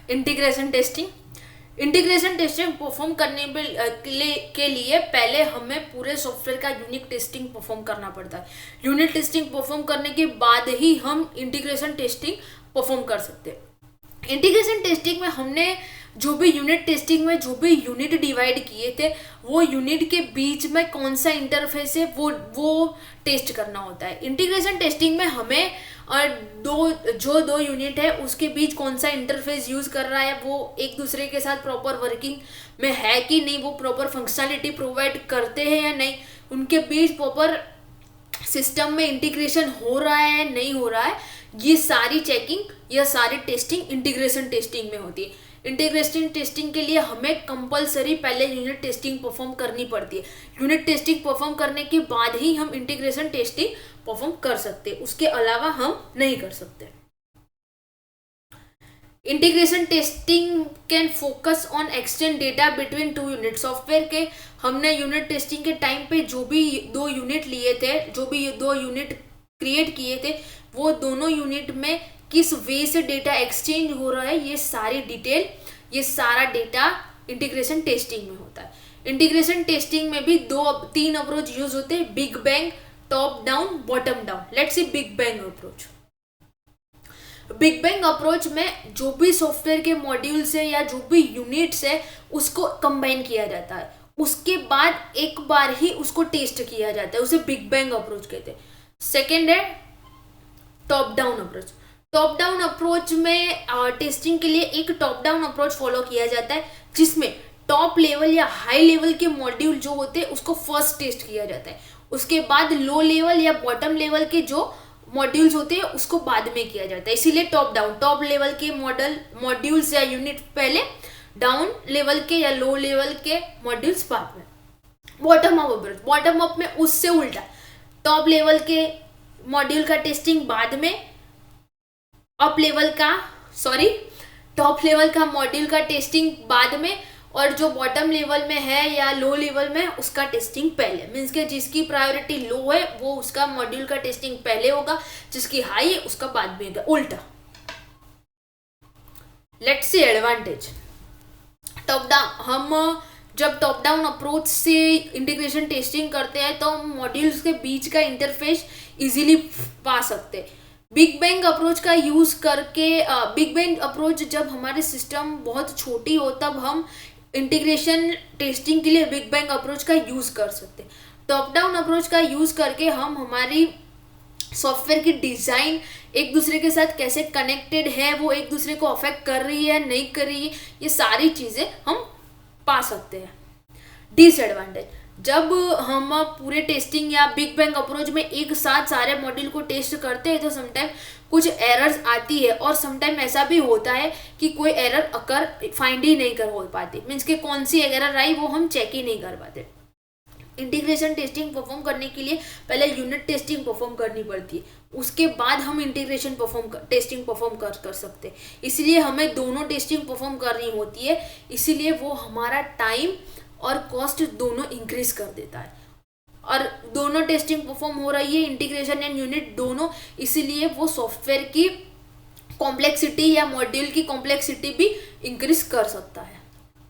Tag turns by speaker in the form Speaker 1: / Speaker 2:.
Speaker 1: Integration testing. Integration testing perform करने के लिए पहले हमें पूरे सॉफ्टवेयर का यूनिट टेस्टिंग परफॉर्म करना पड़ता है। यूनिट टेस्टिंग परफॉर्म करने के बाद ही हम इंटीग्रेशन टेस्टिंग परफॉर्म कर सकते हैं। इंटीग्रेशन टेस्टिंग में हमने जो भी यूनिट टेस्टिंग में जो भी यूनिट डिवाइड किए थे वो यूनिट के बीच में कौन सा इंटरफेस है वो टेस्ट करना होता है। इंटीग्रेशन टेस्टिंग में हमें दो यूनिट है उसके बीच कौन सा इंटरफेस यूज कर रहा है, वो एक दूसरे के साथ प्रॉपर वर्किंग में है कि नहीं, वो प्रॉपर फंक्शनैलिटी प्रोवाइड करते हैं या नहीं, उनके बीच प्रॉपर सिस्टम में इंटीग्रेशन हो रहा है नहीं हो रहा है, ये सारी चेकिंग या सारी टेस्टिंग इंटीग्रेशन टेस्टिंग में होती है। इंटीग्रेशन टेस्टिंग के लिए हमें कंपलसरी पहले यूनिट टेस्टिंग परफॉर्म करनी पड़ती है। यूनिट टेस्टिंग परफॉर्म करने के बाद ही हम इंटीग्रेशन टेस्टिंग परफॉर्म कर सकते हैं, उसके अलावा हम नहीं कर सकते। Integration testing can focus on exchange data between two unit. Software के हमने यूनिट टेस्टिंग के टाइम पे जो भी दो यूनिट लिए थे, जो भी दो यूनिट क्रिएट किए थे, वो दोनों यूनिट में किस वे से डेटा एक्सचेंज हो रहा है, ये सारी डिटेल, ये सारा डेटा इंटीग्रेशन टेस्टिंग में होता है। इंटीग्रेशन टेस्टिंग में भी तीन अप्रोच यूज होते हैं, big bang, top down, bottom down. Let's see big bang approach. Big bang approach में जो भी सॉफ्टवेयर के मॉड्यूल्स है या जो भी यूनिट्स है उसको कंबाइन किया जाता है, उसके बाद एक बार ही उसको टेस्ट किया जाता है, उसे बिग बैंग अप्रोच कहते हैं। सेकेंड है top down approach. Top down approach में टेस्टिंग के लिए एक टॉप डाउन अप्रोच फॉलो किया जाता है, जिसमें टॉप लेवल या हाई लेवल के मॉड्यूल जो होते हैं उसको फर्स्ट टेस्ट किया जाता है, उसके बाद लो लेवल या बॉटम लेवल के जो मॉड्यूल्स होते हैं उसको बाद में किया जाता है। इसीलिए टॉप डाउन, टॉप लेवल के मॉड्यूल्स या यूनिट पहले, डाउन लेवल के या लो लेवल के मॉड्यूल्स बाद में। Bottom up approach, bottom up में उससे उल्टा, टॉप लेवल के मॉड्यूल का टेस्टिंग बाद में, टॉप लेवल का मॉड्यूल का टेस्टिंग बाद में, और जो बॉटम लेवल में है या लो लेवल में उसका टेस्टिंग पहले। मीन्स के जिसकी प्रायोरिटी लो है वो उसका मॉड्यूल का टेस्टिंग पहले होगा, जिसकी हाई है उसका बाद में होगा, उल्टा। Let's see advantage. Top down, हम जब टॉप डाउन अप्रोच से इंटीग्रेशन टेस्टिंग करते हैं तो हम मॉड्यूल्स के बीच का इंटरफेस इजीली पा सकते हैं। बिग बैंग अप्रोच का यूज करके, बिग बैंग अप्रोच जब हमारे सिस्टम बहुत छोटी हो तब हम इंटीग्रेशन टेस्टिंग के लिए बिग बैंग अप्रोच का यूज कर सकते हैं। टॉप डाउन अप्रोच का यूज करके हम हमारी सॉफ्टवेयर की डिजाइन एक दूसरे के साथ कैसे कनेक्टेड है, वो एक दूसरे को अफेक्ट कर रही है नहीं कर रही है, ये सारी चीजें हम पा सकते हैं। डिसएडवांटेज, जब हम पूरे टेस्टिंग या बिग बैंग अप्रोच में एक साथ सारे मॉड्यूल को टेस्ट करते हैं तो समटाइम कुछ एरर्स आती है, और समटाइम ऐसा भी होता है कि कोई एरर अकर फाइंड ही नहीं कर हो पाती, मीन्स कि कौन सी एरर आई वो हम चेक ही नहीं कर पाते। इंटीग्रेशन टेस्टिंग परफॉर्म करने के लिए पहले यूनिट टेस्टिंग परफॉर्म करनी पड़ती है, उसके बाद हम इंटीग्रेशन टेस्टिंग परफॉर्म कर सकते हैं। इसलिए हमें दोनों टेस्टिंग परफॉर्म करनी होती है, इसीलिए वो हमारा टाइम और कॉस्ट दोनों इंक्रीज कर देता है। और दोनों टेस्टिंग परफॉर्म हो रही है, इंटीग्रेशन एंड यूनिट दोनों, इसीलिए वो सॉफ्टवेयर की कॉम्प्लेक्सिटी या मॉड्यूल की कॉम्प्लेक्सिटी भी इंक्रीज कर सकता है।